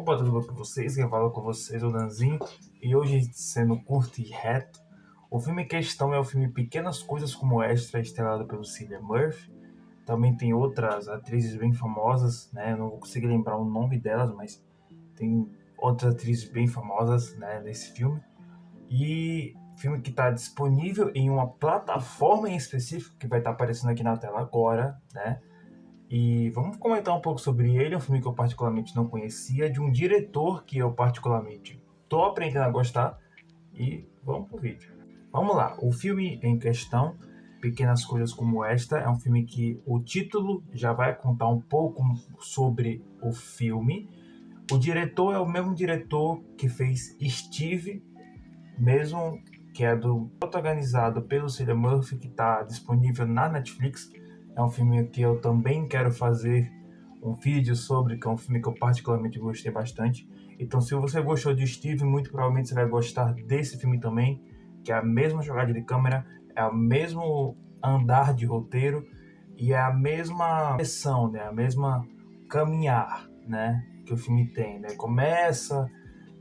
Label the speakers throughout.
Speaker 1: Opa, tudo bom com vocês? Quem fala com vocês é o Danzinho. E hoje, sendo curto e reto, o filme em questão é o filme Pequenas Coisas Como Extra, estrelado pelo Cillian Murphy. Também tem outras atrizes bem famosas, né? Eu não vou conseguir lembrar o nome delas, mas tem outras atrizes bem famosas, né, nesse filme. E filme que está disponível em uma plataforma em específico, que vai estar aparecendo aqui na tela agora, né? E vamos comentar um pouco sobre ele. É um filme que eu particularmente não conhecia, de um diretor que eu particularmente tô aprendendo a gostar. E vamos pro vídeo. Vamos lá, o filme em questão, Pequenas Coisas Como Esta, é um filme que o título já vai contar um pouco sobre o filme. O diretor é o mesmo diretor que fez Steve, mesmo que é protagonizado pelo Cillian Murphy, que está disponível na Netflix. É um filme que eu também quero fazer um vídeo sobre, que é um filme que eu particularmente gostei bastante. Então, se você gostou de Steve, muito provavelmente você vai gostar desse filme também, que é a mesma jogada de câmera, é o mesmo andar de roteiro e é a mesma direção, né? A mesma caminhar, né? Que o filme tem, né? Começa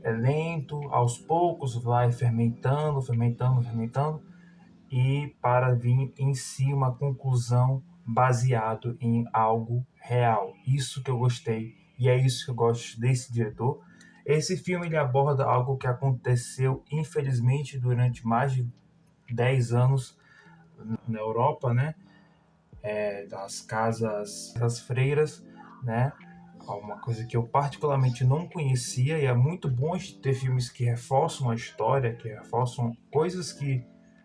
Speaker 1: é lento, aos poucos vai fermentando, fermentando, fermentando, e para vir em si uma conclusão baseado em algo real. Isso que eu gostei e é isso que eu gosto desse diretor. Esse filme ele aborda algo que aconteceu, infelizmente, durante mais de 10 anos na Europa, né? Das casas das freiras, né? Uma coisa que eu particularmente não conhecia, e é muito bom ter filmes que reforçam a história, que reforçam coisas que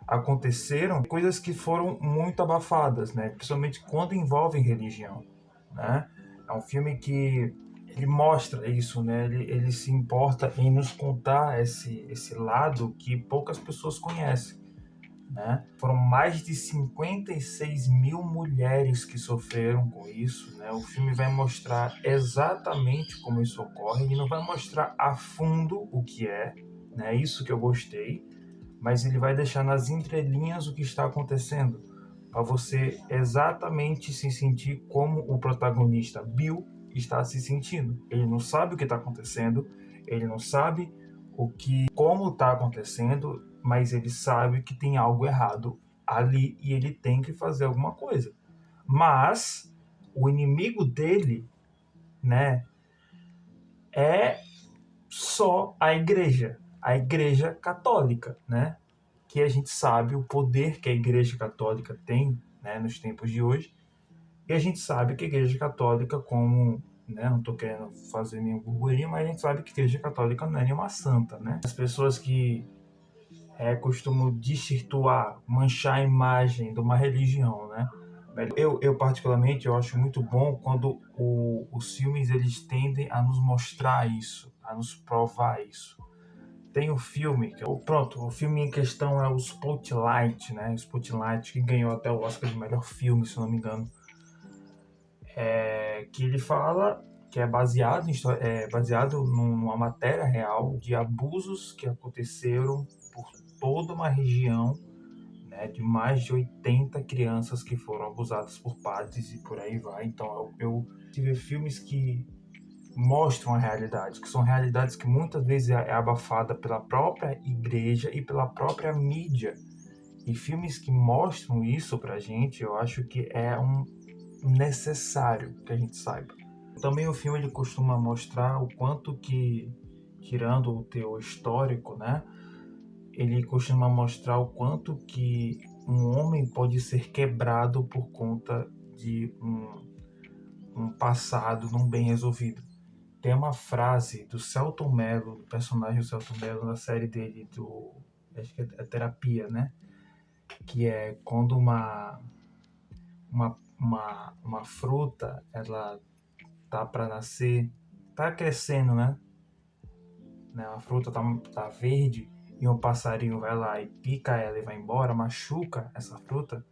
Speaker 1: aconteceram, coisas que foram muito abafadas, né? Principalmente quando envolvem religião, né? É um filme que ele mostra isso, né? Ele se importa em nos contar esse lado que poucas pessoas conhecem, né? Foram mais de 56 mil mulheres que sofreram com isso, né? O filme vai mostrar exatamente como isso ocorre e não vai mostrar a fundo o que é, né? Isso que eu gostei, mas ele vai deixar nas entrelinhas o que está acontecendo, para você exatamente se sentir como o protagonista Bill está se sentindo. Ele não sabe o que está acontecendo, ele não sabe como está acontecendo, mas ele sabe que tem algo errado ali e ele tem que fazer alguma coisa. Mas o inimigo dele, né, é só a igreja católica, né? Que a gente sabe o poder que a igreja católica tem, né, nos tempos de hoje. E a gente sabe que a igreja católica, como, né, não estou querendo fazer nenhum burburinho, mas a gente sabe que a igreja católica não é nenhuma santa, né? As pessoas que costumam desvirtuar, manchar a imagem de uma religião, né? Eu particularmente, eu acho muito bom quando os filmes eles tendem a nos mostrar isso, a nos provar isso. Tem o filme, o filme em questão é o Spotlight, né? O Spotlight, que ganhou até o Oscar de melhor filme, se não me engano. Que ele fala que é baseado numa matéria real de abusos que aconteceram por toda uma região, né, de mais de 80 crianças que foram abusadas por padres e por aí vai. Então eu tive filmes que mostram a realidade, que são realidades que muitas vezes é abafada pela própria igreja e pela própria mídia. E filmes que mostram isso pra gente, eu acho que é um necessário que a gente saiba. Também o filme ele costuma mostrar o quanto que, tirando o teor histórico, né, ele costuma mostrar o quanto que um homem pode ser quebrado por conta de um passado não bem resolvido. Tem uma frase do Selton Mello, do personagem do Selton Mello na série dele, acho que é Terapia, né? Que é quando uma fruta, ela tá para nascer, tá crescendo, né? A fruta tá verde e um passarinho vai lá e pica ela e vai embora, machuca essa fruta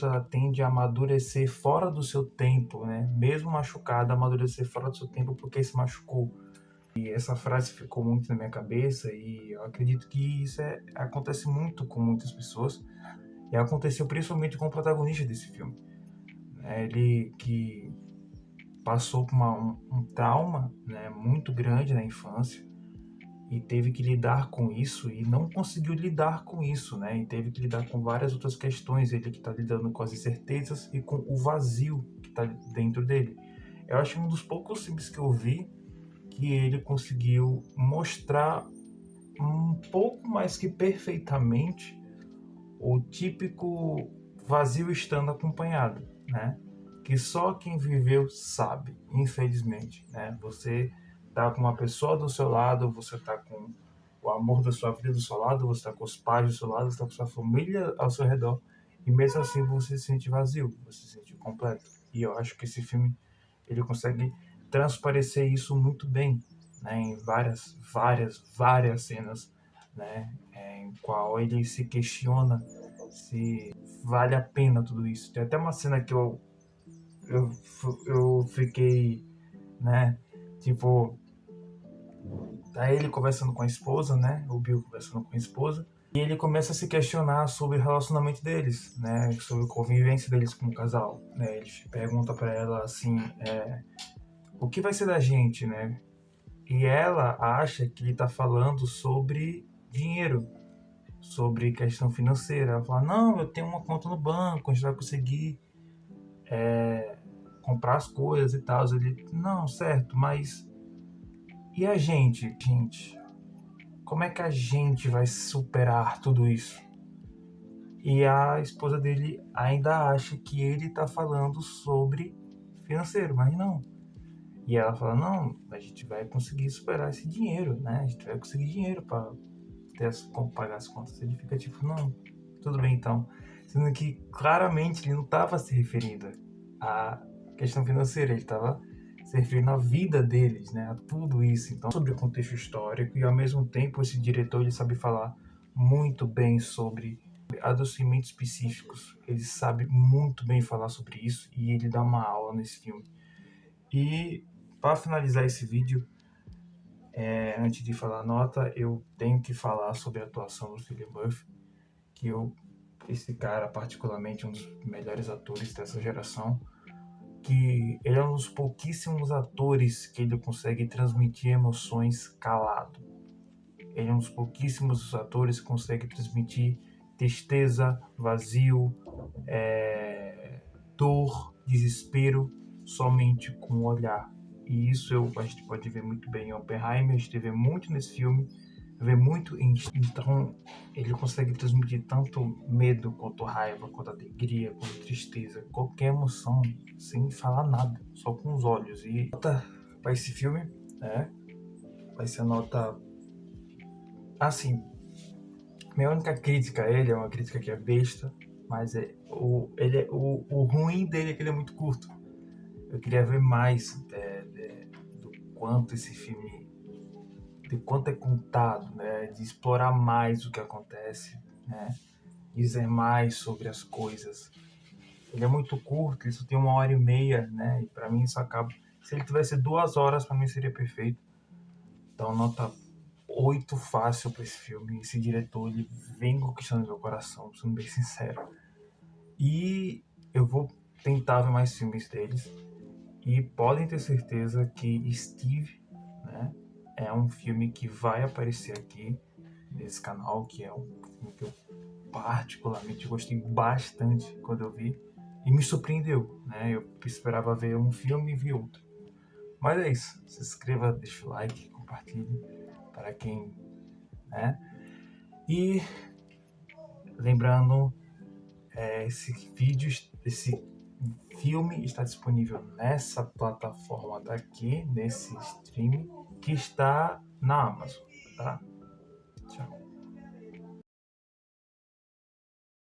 Speaker 1: ela tende a amadurecer fora do seu tempo, né? Mesmo machucada, amadurecer fora do seu tempo porque se machucou. E essa frase ficou muito na minha cabeça e eu acredito que isso acontece muito com muitas pessoas e aconteceu principalmente com o protagonista desse filme. Ele que passou por um trauma, né, muito grande na infância e teve que lidar com isso e não conseguiu lidar com isso, né? E teve que lidar com várias outras questões. Ele que está lidando com as incertezas e com o vazio que está dentro dele. Eu acho um dos poucos filmes que eu vi que ele conseguiu mostrar um pouco mais que perfeitamente o típico vazio estando acompanhado, né? Que só quem viveu sabe, infelizmente, né? Você tá com uma pessoa do seu lado, você tá com o amor da sua vida do seu lado, você tá com os pais do seu lado, você tá com sua família ao seu redor, e mesmo assim você se sente vazio, você se sente incompleto. E eu acho que esse filme ele consegue transparecer isso muito bem, né? Em várias cenas, né? Em qual ele se questiona se vale a pena tudo isso. Tem até uma cena que eu, eu fiquei, né? Tipo, tá ele conversando com a esposa, né? O Bill conversando com a esposa. E ele começa a se questionar sobre o relacionamento deles, né? Sobre a convivência deles como casal, né? Ele pergunta para ela assim, o que vai ser da gente, né? E ela acha que ele tá falando sobre dinheiro, sobre questão financeira. Ela fala, não, eu tenho uma conta no banco, a gente vai conseguir comprar as coisas e tal. Ele, não, certo, mas e a gente? Gente, como é que a gente vai superar tudo isso? E a esposa dele ainda acha que ele tá falando sobre financeiro, mas não. E ela fala, não, a gente vai conseguir superar esse dinheiro, né? A gente vai conseguir dinheiro para como pagar as contas. Ele fica tipo, não, tudo bem então. Sendo que claramente ele não estava se referindo à questão financeira, ele estava se referindo à vida deles, né? A tudo isso. Então, sobre o contexto histórico e ao mesmo tempo esse diretor ele sabe falar muito bem sobre adoecimentos específicos. Ele sabe muito bem falar sobre isso e ele dá uma aula nesse filme. E para finalizar esse vídeo, antes de falar a nota, eu tenho que falar sobre a atuação do Cillian Murphy, que esse cara, particularmente, um dos melhores atores dessa geração, que ele é um dos pouquíssimos atores que ele consegue transmitir emoções calado. Ele é um dos pouquíssimos atores que consegue transmitir tristeza, vazio, dor, desespero, somente com o olhar. E isso a gente pode ver muito bem em Oppenheimer, a gente vê muito nesse filme, vê muito em... Então, ele consegue transmitir tanto medo, quanto raiva, quanto alegria, quanto tristeza, qualquer emoção, sem falar nada, só com os olhos. E nota para esse filme, né? Vai ser a nota... Assim, minha única crítica a ele é uma crítica que é besta, mas o ruim dele é que ele é muito curto. Eu queria ver mais do quanto esse filme, de quanto é contado, né? De explorar mais o que acontece, né? Dizer mais sobre as coisas. Ele é muito curto, ele só tem 1 hora e meia, né? E para mim isso acaba. Se ele tivesse 2 horas, para mim seria perfeito. Então nota 8 fácil para esse filme. Esse diretor ele vem conquistando meu coração, sendo bem sincero. E eu vou tentar ver mais filmes deles. E podem ter certeza que Steve, né, é um filme que vai aparecer aqui nesse canal, que é um filme que eu particularmente gostei bastante quando eu vi e me surpreendeu, né? Eu esperava ver um filme e vi outro. Mas é isso. Se inscreva, deixa o like, compartilhe para quem, né? E lembrando, esse filme está disponível nessa plataforma daqui, nesse stream, que está na Amazon, tá? Tchau.